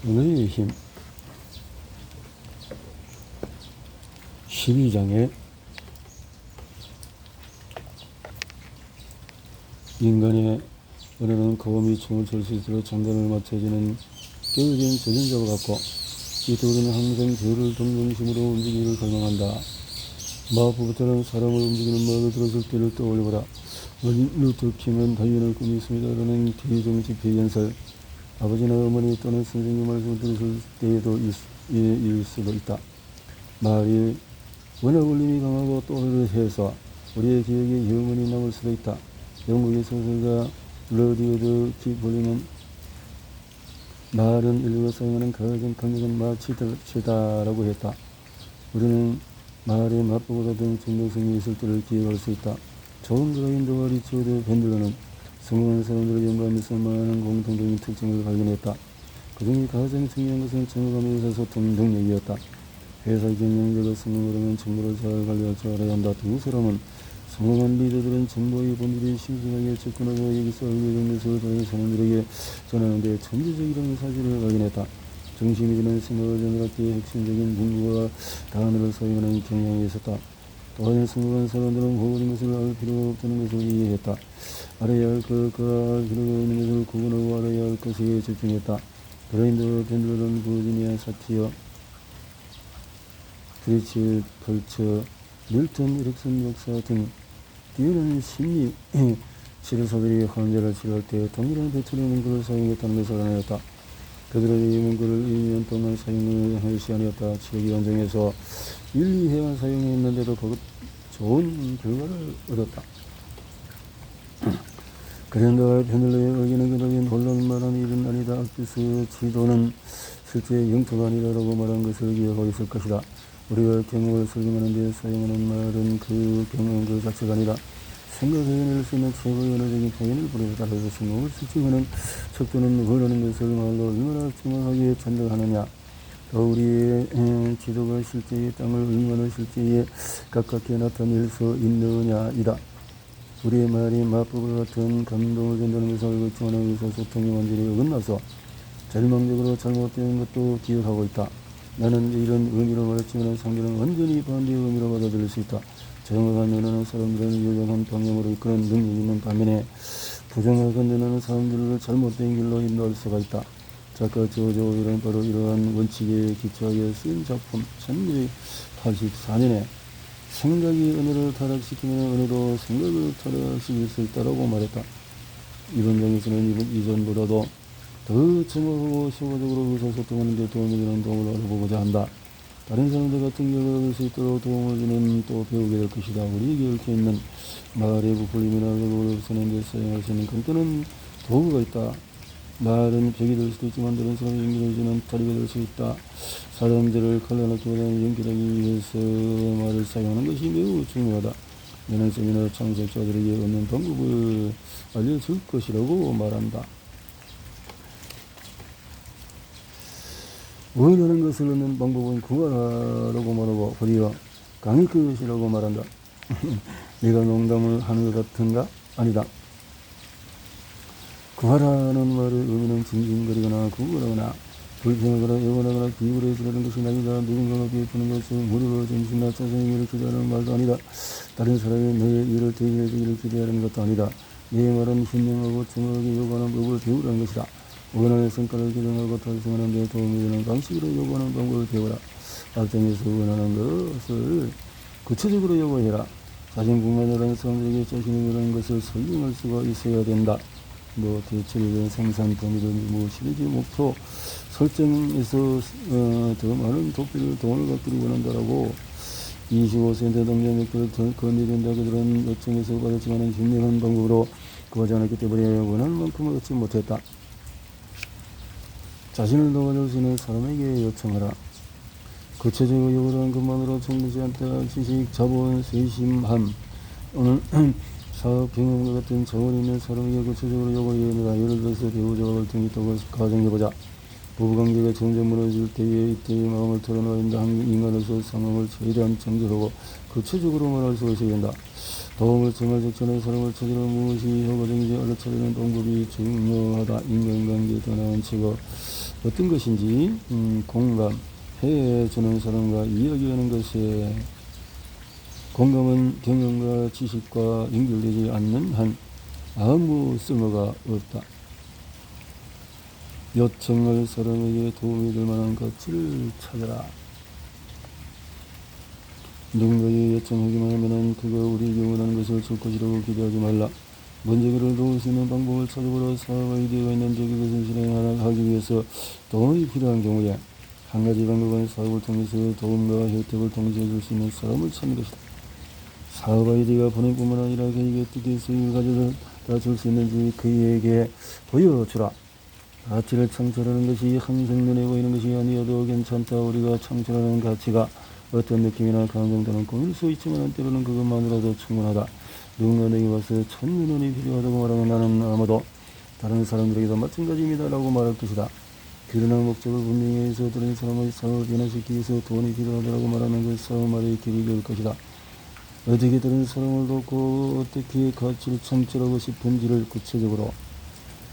은혜의 힘 12장에 인간의 은혜는 거음이 춤을 출 수 있도록 장단을 맞춰지는 깨어진 저전자와 같고 이때 우리는 항상 저를 동정심으로 움직이기를 갈망한다. 마법부터는 사람을 움직이는 말을 들었을 때를 떠올려보라. 루터킹은 다이언을 꿈이 있습니다라는 대정집회 연설, 아버지나 어머니 또는 선생님 말씀을 들었을 때에도 일 수도 있다. 말이 워낙 울림이 강하고 또렷해서 우리의 기억에 영원히 남을 수도 있다. 영국의 소설가 러디어드 키플링은 말은 인류가 사용하는 가장 강력한 마취다라고 했다. 우리는 말의 마법보다 더 중독성이 있을 때를 기억할 수 있다. 존 그라인더와 리처드 밴들러는 성공한 사람들의 연구하면서 많은 공통적인 특징을 발견했다. 그중에 가장 중요한 것은 정보감의 의사소통 능력이었다. 회사 경영자가 성공하려면 정보를 잘 관리하여야 한다. 두 사람은 성공한 리더들은 정보의 본질이 신중하게 접근하고 여기서 알려진 것을 다른 사람들에게 전하는 데 천재적이라는 사실을 발견했다. 중심이 되는 생각을 전달할 때 핵심적인 문구와 단어를 사용하는 경향이 있었다. 또한 성공한 사람들은 모든 것을 알 필요가 없다는 것을 이해했다. 알아야 할 것과 알 필요가 있는 것을 구분하고 알아야 할 것에 집중했다. 그라인더 밴들러는 버지니아 사티어, 프리츠 컬처, 밀턴 에릭슨 역사 등 뛰어난 심리 치료사들이 환자를 치료할 때 동일한 배출의 문구를 사용했다는 것을 알아냈다. 그들은 이 문구를 2년 동안 사용할 시간이었다. 치료기간 중에서 1, 2회만 사용했는데도 좋은 결과를 얻었다. 그랜드와 밴들러의 의견은 그들이 혼란 말한 일은 아니다. 앞에서 지도는 실제 영토가 아니라고 말한 것을 기억하고 있을 것이다. 우리가 경험을 설명하는 데 사용하는 말은 그 경험 그 자체가 아니라 생각을 해낼 수 있는 최고의 언어적인 표현을 부르고 따라서 성공을 실증하는 척도는 원하는 것을 말로 얼마나 정확하게 전달하느냐. 또 우리의 지도가 실제의 땅을 얼마나 실제에 가깝게 나타낼 수 있느냐이다. 우리의 말이 마법과 같은 감동을 준다는 것을 알고 있지만 의사소통이 완전히 어긋나서 절망적으로 잘못된 것도 기억하고 있다. 나는 이런 의미로 말했지만 상대는 완전히 반대의 의미로 받아들일 수 있다. 정확한 언어는 사람들을 유용한 방향으로 이끄는 능력이 있는 반면에 부정하게 언어는 사람들을 잘못된 길로 인도할 수가 있다. 작가 조지 오웰은 바로 이러한 원칙에 기초하여 쓴 작품 1984년에 생각이 언어를 타락시키면 언어도 생각을 타락시킬 수 있다고 말했다. 이번 장에서는 이전보다도 더 정확하고 효과적으로 의사소통하는 데 도움이 되는 동을 알아보고자 한다. 다른 사람들 같은 결과를 얻을 수 있도록 도움을 주는 또 배우게 될 것이다. 우리에게 얽혀 있는 말의 부풀림이나 그걸 없애는 데 사용할 수 있는 간단한 도구가 있다. 말은 벽이 될 수도 있지만 다른 사람을 연결해주는 다리가 될 수 있다. 사람들을 갈라놓기보다는 연결하기 위해서 말을 사용하는 것이 매우 중요하다. 나는 세미나 참석자들에게 얻는 방법을 알려줄 것이라고 말한다. 원하는 것을 얻는 방법은 구하라라고 말하고 도리어 강의 것이라고 말한다. 내가 농담을 하는 것 같은가? 아니다. 구하라는 말의 의미는 징징거리거나 구걸하거나 불평하거나 영원하거나 비굴해지라는 것이 아니다. 누군가가 베푸는 것을 무료로 점심이나 짜장면을 기대하는 말도 아니다. 다른 사람이 너의 일을 대리해주기를 기대하는 것도 아니다. 내 말은 현명하고 정확하게 요구하는 법을 배우라는 것이다. 원하는 성과를 기능하고 달성하는 데 도움이 되는 방식으로 요구하는 방법을 배워라. 앞장에서 원하는 것을 구체적으로 요구해라. 자신뿐만 아니라 사람들에게 자신이 원하는 것을 설명할 수가 있어야 된다. 대체적인 생산 범위든 무엇이든지 목표 설정에서 더 많은 돈을 갖기를 원한다라고 25센트 동전 몇 개를 건네준다. 그들은 요청에서 받았지만 현명한 방법으로 구하지 않았기 때문에 원하는 만큼을 얻지 못했다. 자신을 도와줄 수 있는 사람에게 요청하라. 구체적으로 요구하는 것만으로 충분치 않다. 지식, 자본, 세심함. 오늘 사업 경험과 같은 자원이 있는 사람에게 구체적으로 요구해야 합니다. 예를 들어서 배우자와 갈등이 있다고 가정해보자. 부부관계가 점점 무너질 때에 이때의 마음을 털어놔야 한다. 인간으로서 상황을 최대한 정직하고 구체적으로 말할 수 있어야 한다. 도움을 정말 적절한 사람을 찾으려 무엇이 효과적인지 알아차리는 방법이 중요하다. 인간관계 더 나은 직업, 어떤 것인지 공감해주는 사람과 이야기하는 것에 공감은 경험과 지식과 연결되지 않는 한 아무 쓸모가 없다. 요청할 사람에게 도움이 될 만한 가치를 찾아라. 누군가에게 요청하기만 하면 그가 우리에게 원하는 것을 줄 것이라고 기대하지 말라. 먼저 그를 도울 수 있는 방법을 찾아보라. 사업 아이디어가 있는데 그것을 실행하기 위해서 돈이 필요한 경우에 한 가지 방법은 사업을 통해서 도움과 혜택을 동시에 줄 수 있는 사람을 찾는 것이다. 사업 아이디어가 본인뿐만 아니라 그에게 어떻게 수익을 가져다 줄 수 있는지 그에게 보여주라. 가치를 창출하는 것이 항상 눈에 보이는 것이 아니어도 괜찮다. 우리가 창출하는 가치가 어떤 느낌이나 감정 또는 꾸밀 수 있지만 때로는 그것만으로도 충분하다. 누군가 내게 와서 1,000,000원이 필요하다고 말하면 나는 아마도 다른 사람들에게도 마찬가지입니다 라고 말할 것이다. 그러나 목적을 분명히 해서 다른 사람의 사업을 변화시키기 위해서 돈이 필요하다고 말하는 그 사업 말의 길이 될 것이다. 어떻게 다른 사람을 돕고 어떻게 가치를 창출하고 싶은지를 구체적으로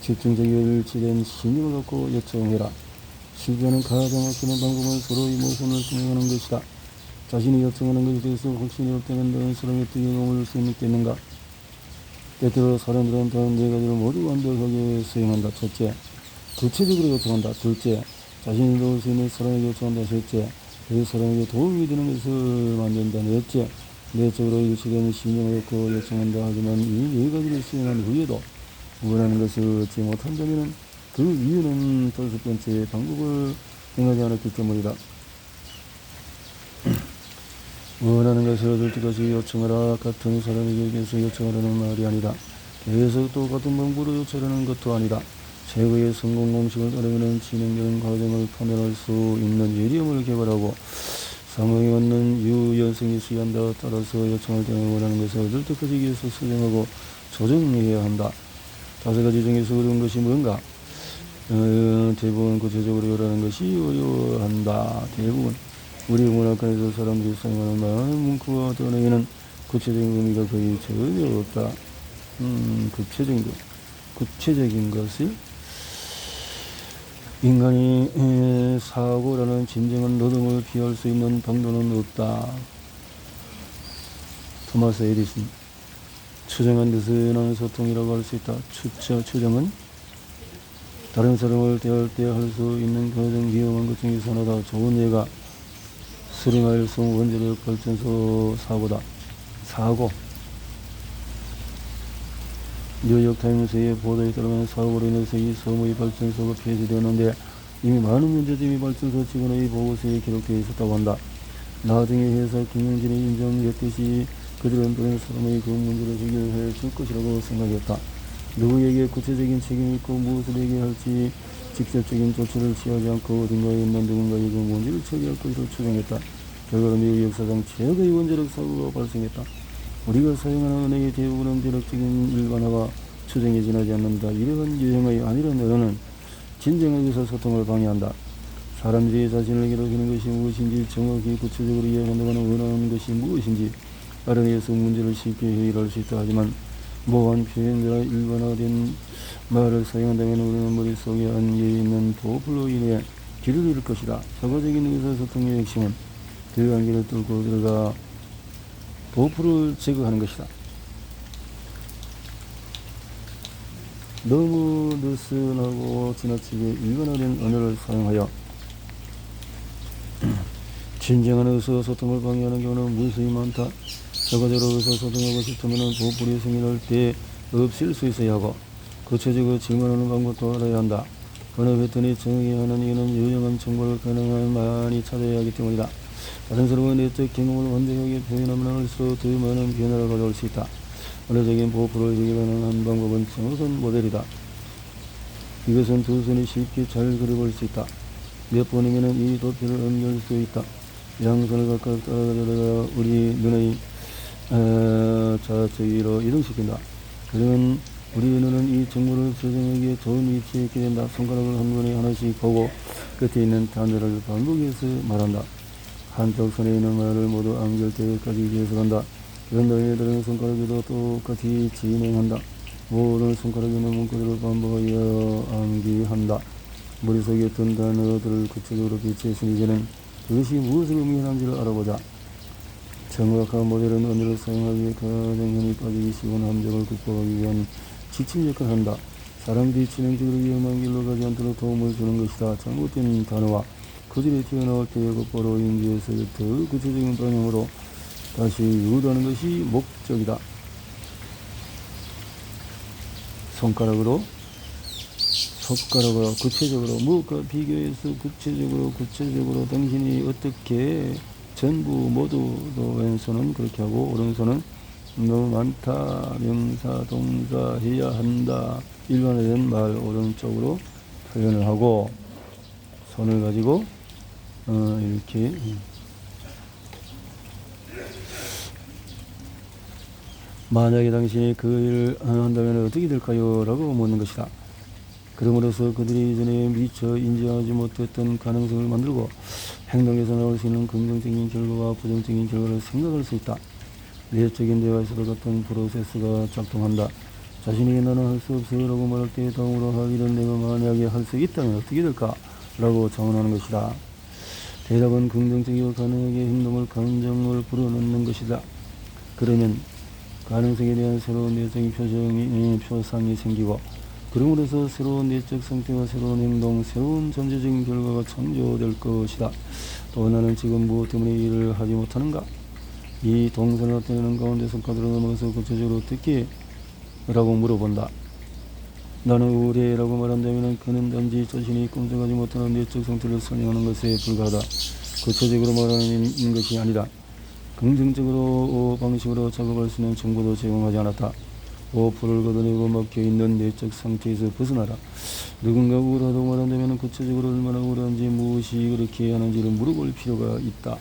집중적인 일치된 신념을 갖고 요청해라. 실제는 가장 아끼는 방법은 서로의 모습을 공유하는 것이다. 자신이 요청하는 것에 대해서 확신이 없다면 다른 사람이 어떻게 도움을 줄 수 있겠는가? 때때로 사람들은 다른 네 가지를 모두 완벽하게 수행한다. 첫째, 구체적으로 요청한다. 둘째, 자신이 도울 수 있는 사람에게 요청한다. 셋째, 그 사람에게 도움이 되는 것을 만든다. 넷째, 내적으로 일치되는 신념을 갖고 요청한다. 하지만 이 네 가지를 수행한 후에도 원하는 것을 얻지 못한다면 그 이유는 다섯 번째 방법을 행하지 않았기 때문이다. 원하는 것을 얻을 때까지 요청하라. 같은 사람에게 계속 요청하라는 말이 아니다. 계속 또 같은 방법으로 요청하는 것도 아니다. 최고의 성공 공식을 따르면 진행되는 과정을 판단할 수 있는 예리함을 개발하고 상황에 맞는 유연성이 수여한다. 따라서 요청할 때 원하는 것을 얻을 때까지 계속 수정하고 조정해야 한다. 다섯 가지 중에서 어려운 것이 뭔가? 대부분 구체적으로 요라는 것이 어려워한다. 대부분 우리 문화권에서 사람들이 사용하는 많은 문구와 단어에는 구체적인 의미가 거의 전혀 없다. 구체적인 것을 인간이 사고라는 진정한 노동을 피할 수 있는 방도는 없다. 토마스 에디슨. 추정한 뜻은 소통이라고 할 수 있다. 추정은 다른 사람을 대할 때 할 수 있는 가장 위험한 것 중에서 하나다. 좋은 예가 수링할성 원자력 발전소 사고. 뉴욕 타임스의 보도에 따르면 사고로 인해서 이 섬의 발전소가 폐쇄되었는데 이미 많은 문제점이 발전소 직원의 보고서에 기록되어 있었다고 한다. 나중에 회사 경영진이 인정했듯이 그들은 다른 사람의 그 문제를 해결해 줄 것이라고 생각했다. 누구에게 구체적인 책임이 있고 무엇을 얘기할지 직접적인 조치를 취하지 않고 어딘가에 있는 누군가의 그 문제를 처리할 것으로 추정했다. 결과로 미국 역사상 최악의 원자력 사고가 발생했다. 우리가 사용하는 언어의 대부분은 대략적인 일반화가 추정에 지나지 않는다. 이러한 유형의 아니란 언어는 진정한 의사소통을 방해한다. 사람들이 자신을 괴롭히는 것이 무엇인지 정확히 구체적으로 이해한다거나 원하는 것이 무엇인지 알아내서 문제를 쉽게 해결할 수 있다. 하지만 모호한 표현이나 일반화된 말을 사용한다면 우리는 머릿속에 안겨있는 보풀로 인해 길을 잃을 것이다. 사고적인 의사소통의 핵심은 그 안개를 뚫고 들어가 보풀을 제거하는 것이다. 너무 느슨하고 지나치게 일반화된 언어를 사용하여 진정한 의사소통을 방해하는 경우는 무수히 많다. 결과적으로 의사소통하고 싶다면 보풀이 생겨날 때 없앨 수 있어야 하고 구체적으로 질문하는 방법도 알아야 한다. 언어 패턴이 정해야 하는 이유는 유용한 정보를 가능한 많이 찾아야 하기 때문이다. 다른 사람의 내적 경험을 완벽하게 표현하면 할수록 더 많은 변화를 가져올 수 있다. 언어적인 보풀을 해결하는 한 방법은 정확한 모델이다. 이것은 두 손이 쉽게 잘 그려볼 수 있다. 몇 번이면 이 도표를 넘길 수 있다. 양손을 각각 따라가다가 우리 눈의 좌측으로 이동시킨다. 그러면 우리 눈은 이 정보를 저장하기에 좋은 위치에 있게 된다. 손가락을 한 번에 하나씩 보고 끝에 있는 단어를 반복해서 말한다. 한쪽 손에 있는 말을 모두 암기할 때까지 계속한다. 그런 다음에 다른 손가락에도 똑같이 진행한다. 모든 손가락에 있는 문구들을 반복하여 암기한다. 머릿속에 든 단어들을 구체적으로 배치했으니 이제는 그것이 무엇을 의미하는지를 알아보자. 정확한 모델은 언어를 사용하기 위해 가장 힘이 빠지기 쉬운 함정을 극복하기 위한 지침 역할을 한다. 사람들이 진행적으로 위험한 길로 가지 않도록 도움을 주는 것이다. 잘못된 단어와 거절이 튀어나올 때 곧바로 인지해서 더 구체적인 방향으로 다시 유도하는 것이 목적이다. 손가락으로 구체적으로 무엇과 비교해서 구체적으로 당신이 어떻게 전부 모두 왼손은 그렇게 하고 오른손은 너무 많다, 명사, 동사 해야 한다, 일반화된 말 오른쪽으로 표현을 하고 손을 가지고 이렇게 만약에 당신이 그 일을 한다면 어떻게 될까요? 라고 묻는 것이다. 그러므로서 그들이 이전에 미처 인지하지 못했던 가능성을 만들고 행동에서 나올 수 있는 긍정적인 결과와 부정적인 결과를 생각할 수 있다. 내적인 대화에서도 같은 프로세스가 작동한다. 자신에게 나는 할 수 없어 라고 말할 때 다음으로 할 일은 내가 만약에 할 수 있다면 어떻게 될까? 라고 자문하는 것이다. 대답은 긍정적이고 가능하게 행동을 감정을 불어넣는 것이다. 그러면 가능성에 대한 새로운 내적인 표상이 생기고 그러므로서 새로운 내적 상태와 새로운 행동, 새로운 잠재적인 결과가 창조될 것이다. 또 나는 지금 무엇 때문에 일을 하지 못하는가? 이 동선을 나타내는 가운데 손가락으로 넘어가서 구체적으로 어떻게? 라고 물어본다. 나는 우울해라고 말한다면 그는 단지 자신이 꿈쩍하지 못하는 내적 상태를 설명하는 것에 불과하다. 구체적으로 말하는 것이 아니다. 긍정적으로 방식으로 작업할 수 있는 정보도 제공하지 않았다. 불을 걷어내고 막혀있는 내적 상태에서 벗어나라. 누군가 우울하다고 말한다면 구체적으로 얼마나 우울한지 무엇이 그렇게 하는지를 물어볼 필요가 있다.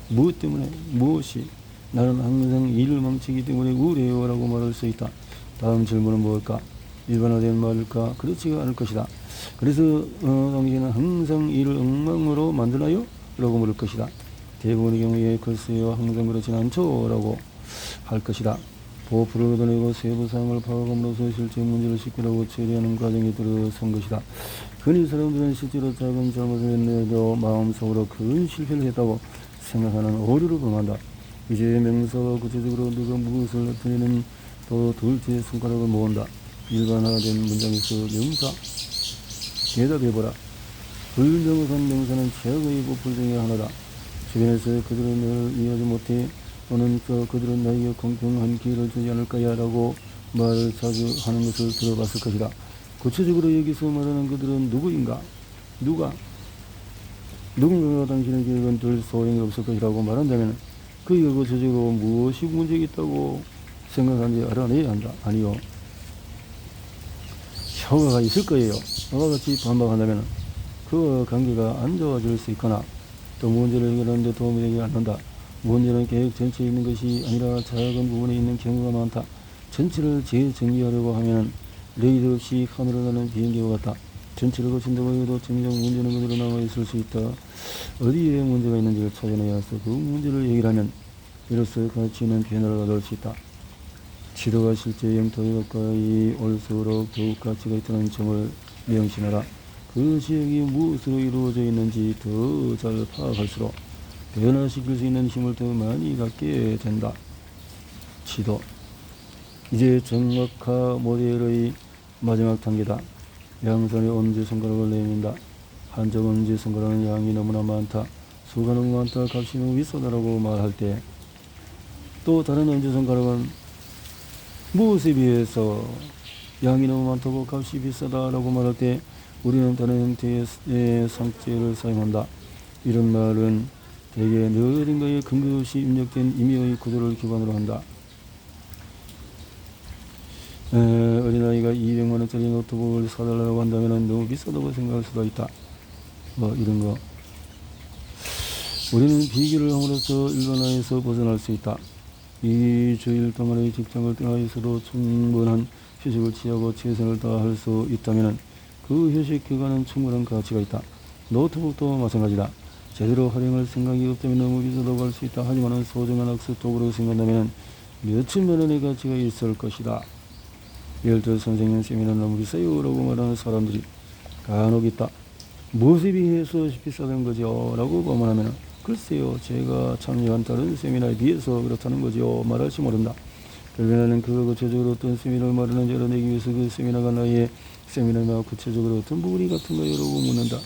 무엇 때문에? 무엇이? 나는 항상 일을 망치기 때문에 우울해요 라고 말할 수 있다. 다음 질문은 무엇일까? 일반화된 말일까? 그렇지가 않을 것이다. 그래서 당신은 항상 일을 엉망으로 만드나요? 라고 물을 것이다. 대부분의 경우에 글쎄요 항상 그렇진 않죠 라고 할 것이다. 불을 걷어내고 세부 사항을 파악함으로써 실제 문제를 쉽게라고 처리하는 과정에 들어선 것이다. 흔히 사람들은 실제로 작은 잘못을 했는데도 마음속으로 큰 실패를 했다고 생각하는 오류를 범한다. 이제 명사와 구체적으로 누가 무엇을 나타내는 또 둘째 손가락을 모은다. 일반화된 문장에서 명사 대답해보라. 불명확한 명사는 최악의 보풀 중에 하나다. 주변에서 그들은 너를 이해하지 못해 또는 그들은 나에게 공평한 기회를 주지 않을까야 라고 말을 자주 하는 것을 들어봤을 것이다. 구체적으로 여기서 말하는 그들은 누구인가? 누군가가 당신의 계획은 별 소용이 없을 것이라고 말한다면 그가 구체적으로 무엇이 문제가 있다고 생각하는지 알아내야 한다. 아니요. 효과가 있을 거예요. 이와 같이 반박한다면 그와 관계가 안 좋아질 수 있거나 또 문제를 해결하는데 도움이 되지 않는다. 문제는 계획 전체에 있는 것이 아니라 작은 부분에 있는 경우가 많다. 전체를 재정리하려고 하면 레이더 없이 하늘을 나는 비행기와 같다. 전체를 거친다고 해도 정작 문제는 그대로 남아있을 수 있다. 어디에 문제가 있는지를 찾아내야 해서 그 문제를 해결하면 이로써 가치 있는 변화를 얻을 수 있다. 지도가 실제 영토에 가까이 올수록 더욱 가치가 있다는 점을 명심하라. 그 지역이 무엇으로 이루어져 있는지 더 잘 파악할수록 변화시킬 수 있는 힘을 더 많이 갖게 된다. 지도. 이제 정확화 모델의 마지막 단계다. 양손의 엄지손가락을 내민다. 한쪽 엄지손가락은 양이 너무나 많다. 수가 너무 많다. 값이 너무 비싸다라고 말할 때 또 다른 엄지손가락은 무엇에 비해서 양이 너무 많다고 값이 비싸다라고 말할 때 우리는 다른 형태의 상태를 사용한다. 이런 말은 대개 어딘가에 근거 없이 입력된 임의의 구조를 기반으로 한다. 어린아이가 200만원짜리 노트북을 사달라고 한다면 너무 비싸다고 생각할 수도 있다. 이런 거. 우리는 비교를 함으로써 일반화에서 벗어날 수 있다. 2주일 동안의 직장을 떠나서도 충분한 휴식을 취하고 최선을 다할 수 있다면 그 휴식 기간은 충분한 가치가 있다. 노트북도 마찬가지다. 제대로 활용할 생각이 없다면 너무 비싸다고 할 수 있다. 하지만 소중한 학습 도구로 생각한다면 몇천만 원의 가치가 있을 것이다. 예를 들어 선생님 쌤이는 너무 비싸요 라고 말하는 사람들이 간혹 있다. 무엇에 비해서 비싸다는 거죠? 라고 반문하면 글쎄요, 제가 참여한 다른 세미나에 비해서 그렇다는 거죠. 말할지 모른다. 결국 나는 그가 구체적으로 어떤 세미나를 마련하는지 알아내기 위해서 그 세미나가 나의 세미나나 구체적으로 어떤 부분이 같은가요? 라고 묻는다.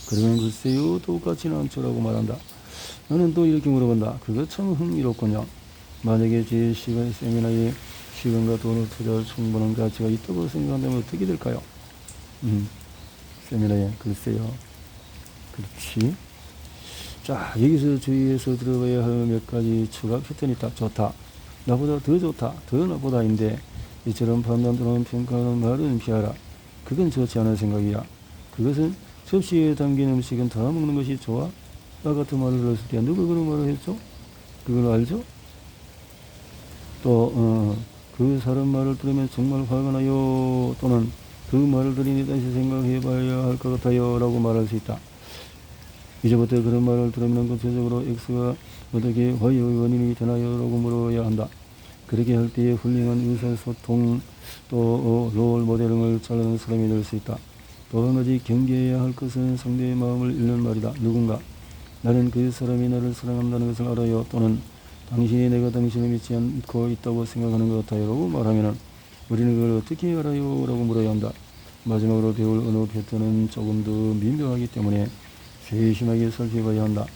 그러면 글쎄요, 똑같지는 않죠. 라고 말한다. 나는 또 이렇게 물어본다. 그거 참 흥미롭군요. 만약에 제 시간 세미나에 시간과 돈을 투자할 충분한 가치가 있다고 생각한다면 어떻게 될까요? 세미나에 글쎄요. 그렇지. 자, 여기서 주의해서 들어가야 할 몇 가지 추가 패턴이 있다. 좋다. 나보다 더 좋다. 더 나보다인데 이처럼 판단 또는 평가하는 말은 피하라. 그건 좋지 않은 생각이야. 그것은 접시에 담긴 음식은 다 먹는 것이 좋아? 나 같은 말을 들었을 때 누가 그런 말을 했죠? 그걸 알죠? 또 그 사람 말을 들으면 정말 화가 나요. 또는 그 말을 들으니 다시 생각해 봐야 할 것 같아요. 라고 말할 수 있다. 이제부터 그런 말을 들으면 구체적으로 X가 어떻게 화의 원인이 되나요? 라고 물어야 한다. 그렇게 할 때에 훌륭한 의사소통 또 롤 모델링을 잘하는 사람이 될 수 있다. 또 한 가지 경계해야 할 것은 상대의 마음을 읽는 말이다. 누군가 나는 그 사람이 나를 사랑한다는 것을 알아요. 또는 당신이 내가 당신을 믿지 않고 있다고 생각하는 것 같아요. 라고 말하면 우리는 그걸 어떻게 알아요? 라고 물어야 한다. 마지막으로 배울 언어 패턴은 조금 더 민감하기 때문에 세심하게 살펴봐야 한다.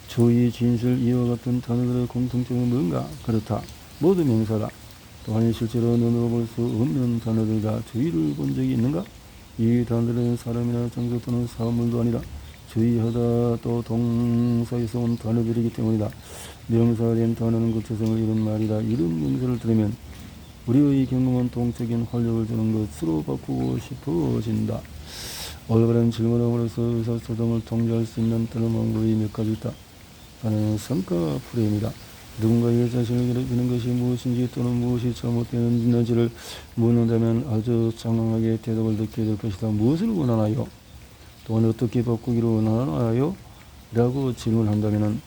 조의, 진실, 이와 같은 단어들의 공통점은 뭔가? 그렇다. 모두 명사다. 또한 실제로 눈으로 볼 수 없는 단어들이다. 주의를 본 적이 있는가? 이 단어들은 사람이나 장소 또는 사물도 아니라 주의하다 또 동사에서 온 단어들이기 때문이다. 명사된 단어는 구체성을 잃은 말이다. 이런 명사를 들으면 우리의 경험은 동적인 활력을 주는 것으로 바꾸고 싶어진다. 올바른 질문을 함으로써 의사소통을 통제할 수 있는 다른 방법이 몇 가지 있다. 하나는 성과 프레임이다. 누군가에게 자신을 괴롭히는 것이 무엇인지 또는 무엇이 잘못되었는지를 묻는다면 아주 장황하게 대답을 듣게 될 것이다. 무엇을 원하나요? 또한 어떻게 바꾸기를 원하나요? 라고 질문한다면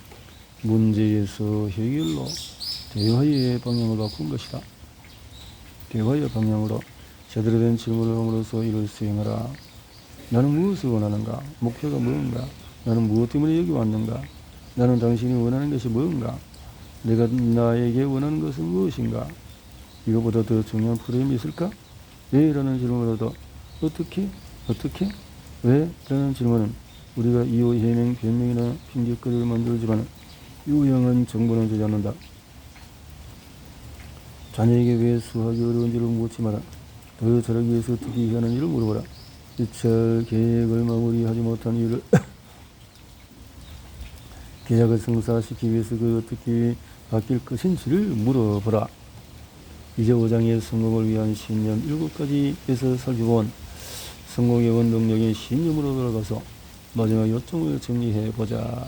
문제에서 해결로 대화의 방향을 바꾼 것이다. 대화의 방향으로 제대로 된 질문을 함으로써 이를 수행하라. 나는 무엇을 원하는가? 목표가 무엇인가? 나는 무엇 때문에 여기 왔는가? 나는 당신이 원하는 것이 무엇인가? 내가 나에게 원하는 것은 무엇인가? 이거보다 더 중요한 프레임이 있을까? 왜? 라는 질문으로도 어떻게? 왜? 라는 질문은 우리가 이유, 해명, 변명이나 핑계거리를 만들지만 유용한 정보는 주지 않는다. 자녀에게 왜 수학이 어려운지를 묻지 마라. 더 잘하기 위해서 어떻게 해야 하는지를 물어보라. 유치할 계획을 마무리하지 못한 이유를 계약을 성사시키기 위해서 그 어떻게 바뀔 것인지를 물어보라. 이제 5장의 성공을 위한 신념 7가지에서 살펴본 성공의 원동력의 신념으로 돌아가서 마지막 요점을 정리해 보자.